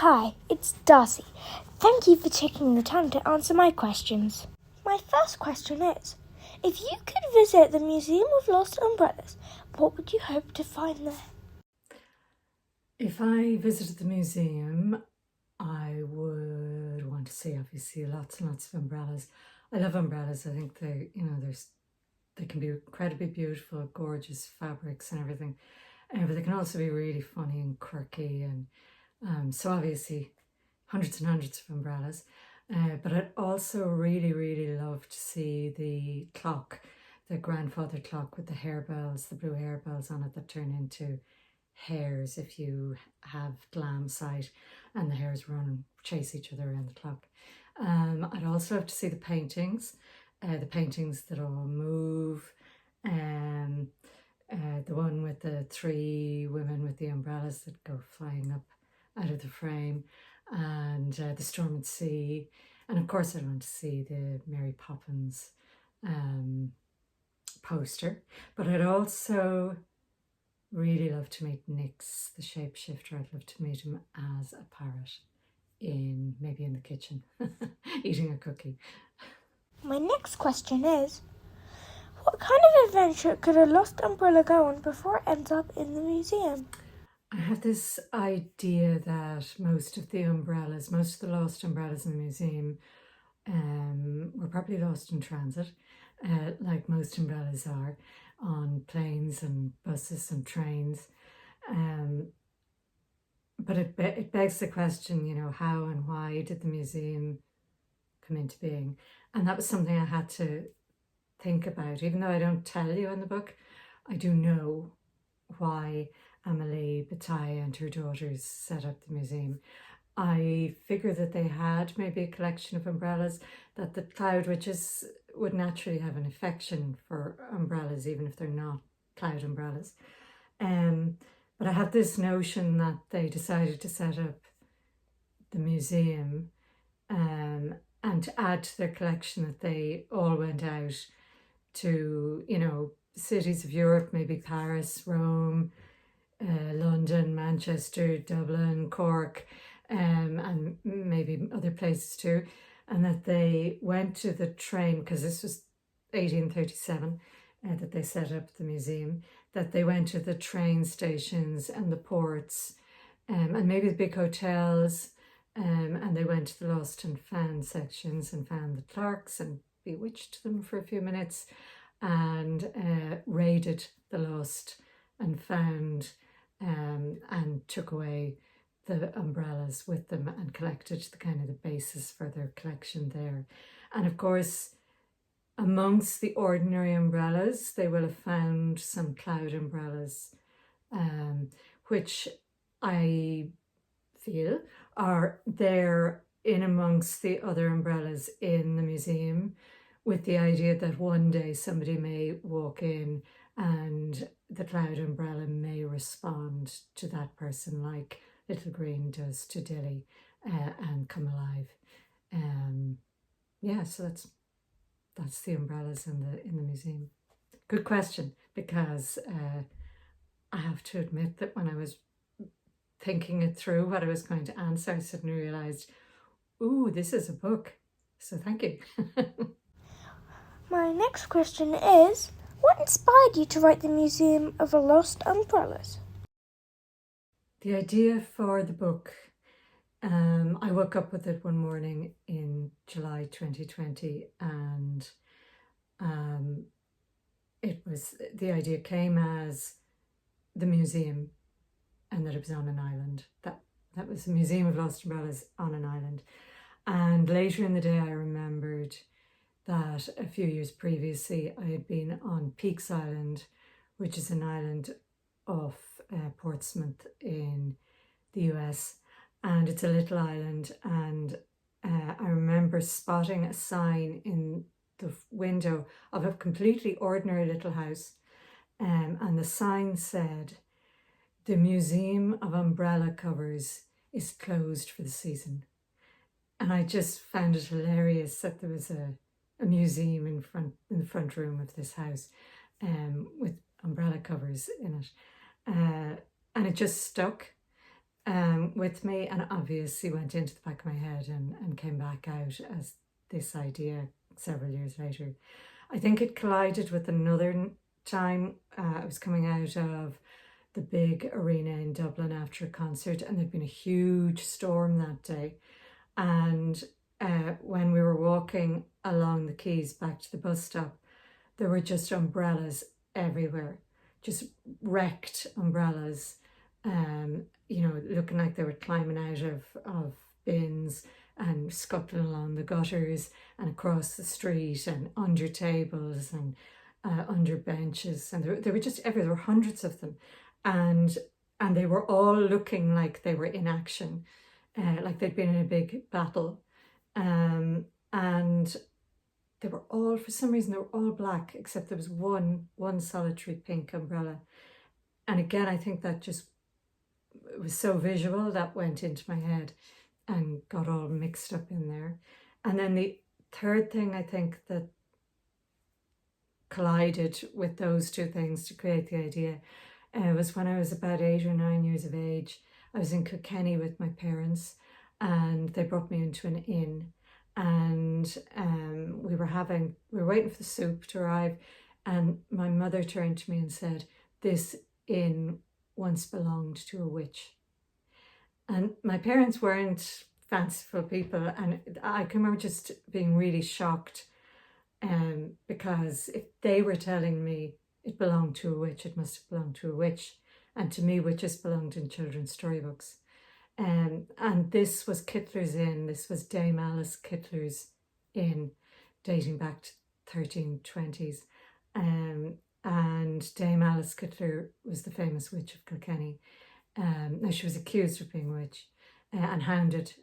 Hi, it's Darcey. Thank you for taking the time to answer my questions. My first question is, if you could visit the Museum of Lost Umbrellas, what would you hope to find there? If I visited the museum, I would want to see obviously lots and lots of umbrellas. I love umbrellas. I think they can be incredibly beautiful, gorgeous fabrics and everything. But they can also be really funny and quirky, and so obviously hundreds and hundreds of umbrellas. But I'd also really, really love to see the clock, the grandfather clock with the harebells, the blue harebells on it that turn into hares if you have glam sight and the hares run and chase each other around the clock. I'd also love to see the paintings that all move. The one with the three women with the umbrellas that go flying up out of the frame, and the Storm at Sea. And of course I'd want to see the Mary Poppins poster. But I'd also really love to meet Nix, the shapeshifter. I'd love to meet him as a parrot, maybe in the kitchen, eating a cookie. My next question is, what kind of adventure could a lost umbrella go on before it ends up in the museum? I have this idea that most of the lost umbrellas in the museum were probably lost in transit, like most umbrellas are, on planes and buses and trains. But it begs the question, how and why did the museum come into being? And that was something I had to think about. Even though I don't tell you in the book, I do know why Amelie Bataille and her daughters set up the museum. I figure that they had maybe a collection of umbrellas, that the cloud witches would naturally have an affection for umbrellas, even if they're not cloud umbrellas. But I had this notion that they decided to set up the museum and to add to their collection that they all went out to, cities of Europe, maybe Paris, Rome, London, Manchester, Dublin, Cork, and maybe other places too, and that they went to the train, because this was 1837 that they set up the museum, that they went to the train stations and the ports and maybe the big hotels, and they went to the lost and found sections and found the clerks and bewitched them for a few minutes and raided the lost and found and took away the umbrellas with them and collected the basis for their collection there. And of course, amongst the ordinary umbrellas, they will have found some cloud umbrellas, which I feel are there in amongst the other umbrellas in the museum, with the idea that one day somebody may walk in and the cloud umbrella may respond to that person like Little Green does to Dilly, and come alive. So that's the umbrellas in the museum. Good question, because I have to admit that when I was thinking it through what I was going to answer, I suddenly realised, ooh, this is a book. So thank you. My next question is, what inspired you to write the Museum of Lost Umbrellas? The idea for the book, I woke up with it one morning in July 2020, and the idea came as the museum, and that it was on an island. That was the Museum of Lost Umbrellas on an island. And later in the day, I remembered that a few years previously I had been on Peaks Island, which is an island off Portsmouth in the US, and it's a little island, and I remember spotting a sign in the window of a completely ordinary little house, and the sign said, "The Museum of Umbrella Covers is closed for the season." And I just found it hilarious that there was a museum in the front room of this house, with umbrella covers in it, and it just stuck. with me, and obviously went into the back of my head and came back out as this idea several years later. I think it collided with another time. I was coming out of the big arena in Dublin after a concert, and there'd been a huge storm that day. And when we were walking along the quays back to the bus stop, there were just umbrellas everywhere, just wrecked umbrellas, looking like they were climbing out of bins and scuttling along the gutters and across the street and under tables and under benches. And they were just everywhere. There were hundreds of them. And they were all looking like they were in action, like they'd been in a big battle. And they were all, for some reason, they were all black, except there was one solitary pink umbrella. And again, I think that just it was so visual that went into my head and got all mixed up in there. And then the third thing I think that collided with those two things to create the idea was when I was about 8 or 9 years of age. I was in Kilkenny with my parents, and they brought me into an inn, and we were waiting for the soup to arrive, and my mother turned to me and said, "This inn once belonged to a witch." And my parents weren't fanciful people, and I can remember just being really shocked, because if they were telling me it belonged to a witch, it must have belonged to a witch. And to me, witches belonged in children's storybooks. And this was Kittler's Inn. This was Dame Alice Kittler's Inn, dating back to 1320s. And Dame Alice Kittler was the famous witch of Kilkenny. Now, she was accused of being a witch and hounded.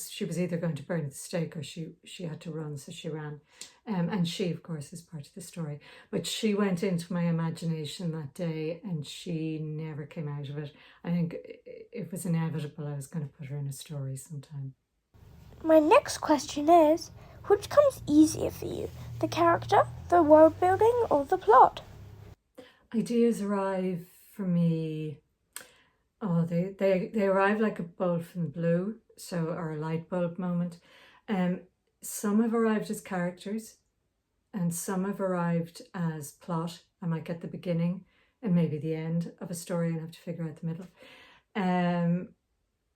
She was either going to burn at the stake or she had to run, so she ran. And she, of course, is part of the story. But she went into my imagination that day and she never came out of it. I think it was inevitable I was going to put her in a story sometime. My next question is, which comes easier for you, the character, the world building, or the plot? Ideas arrive for me. Oh, they arrive like a bolt from the blue, or a light bulb moment. Some have arrived as characters, and some have arrived as plot. I might get the beginning and maybe the end of a story and have to figure out the middle.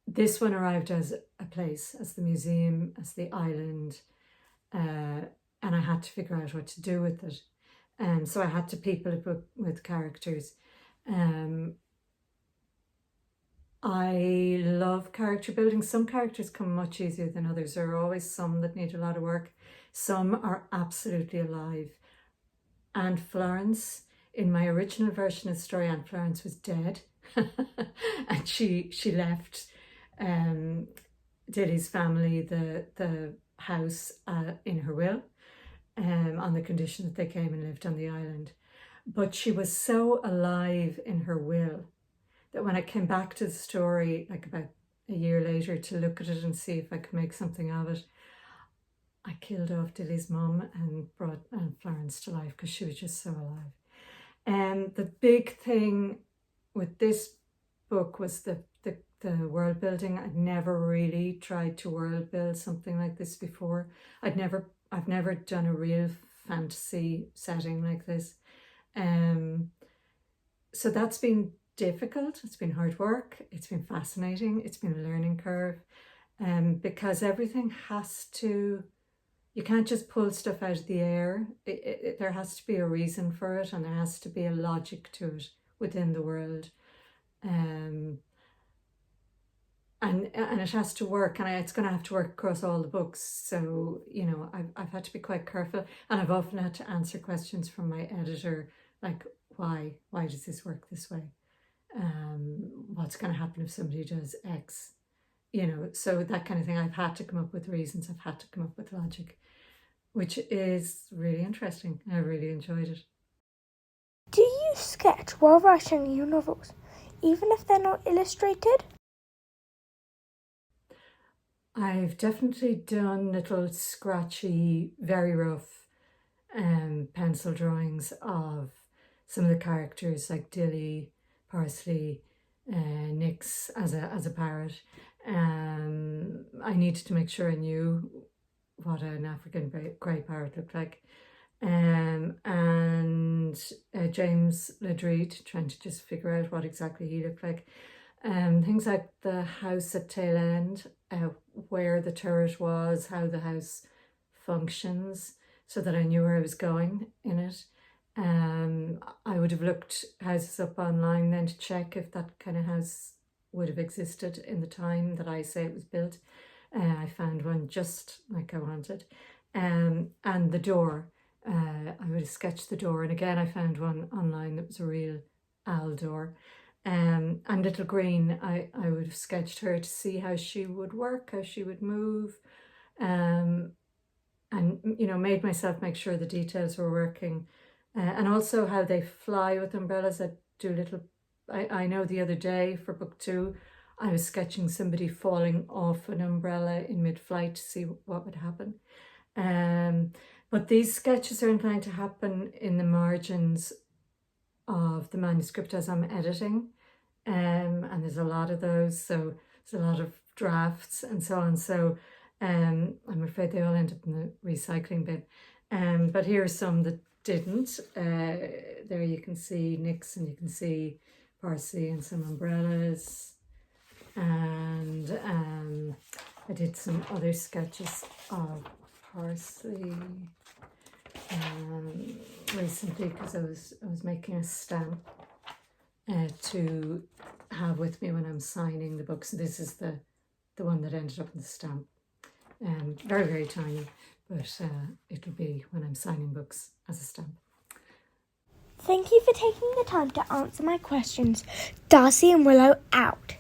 This one arrived as a place, as the museum, as the island, and I had to figure out what to do with it. So I had to people it with characters. I love character building. Some characters come much easier than others. There are always some that need a lot of work. Some are absolutely alive. Aunt Florence, in my original version of the story, Aunt Florence was dead. And she left Dilly's family the house in her will, on the condition that they came and lived on the island. But she was so alive in her will that when I came back to the story, like about a year later, to look at it and see if I could make something of it, I killed off Dilly's mum and brought Aunt Florence to life because she was just so alive. And the big thing with this book was the world building. I'd never really tried to world build something like this before. I've never done a real fantasy setting like this. So that's been difficult. It's been hard work. It's been fascinating. It's been a learning curve, because everything has to, you can't just pull stuff out of the air. There has to be a reason for it, and there has to be a logic to it within the world, and it has to work, and it's going to have to work across all the books. So I've had to be quite careful, and I've often had to answer questions from my editor, like why does this work this way? What's going to happen if somebody does X? So that kind of thing. I've had to come up with reasons. I've had to come up with logic, which is really interesting. I really enjoyed it. Do you sketch while writing your novels, even if they're not illustrated? I've definitely done little scratchy, very rough pencil drawings of some of the characters like Dilly, Parsley, Nick's as a parrot. I needed to make sure I knew what an African grey parrot looked like. And James Ledreed, trying to just figure out what exactly he looked like. Things like the house at Tail End, where the turret was, how the house functions, so that I knew where I was going in it. I would have looked houses up online then to check if that kind of house would have existed in the time that I say it was built. I found one just like I wanted. And the door, I would have sketched the door, and again I found one online that was a real owl door. And Little Green, I would have sketched her to see how she would work, how she would move, and made myself make sure the details were working, and also how they fly with umbrellas. I know the other day for book 2 I was sketching somebody falling off an umbrella in mid-flight to see what would happen. But these sketches are inclined to happen in the margins of the manuscript as I'm editing, and there's a lot of those, so there's a lot of drafts and so on, so I'm afraid they all end up in the recycling bin. But here are some that didn't. There you can see Nick's, and you can see Darcey and some umbrellas, and I did some other sketches of Darcey recently, because I was making a stamp to have with me when I'm signing the books. This is the one that ended up in the stamp. Very, very tiny, but it'll be when I'm signing books as a stamp. Thank you for taking the time to answer my questions. Darcey and Willow out.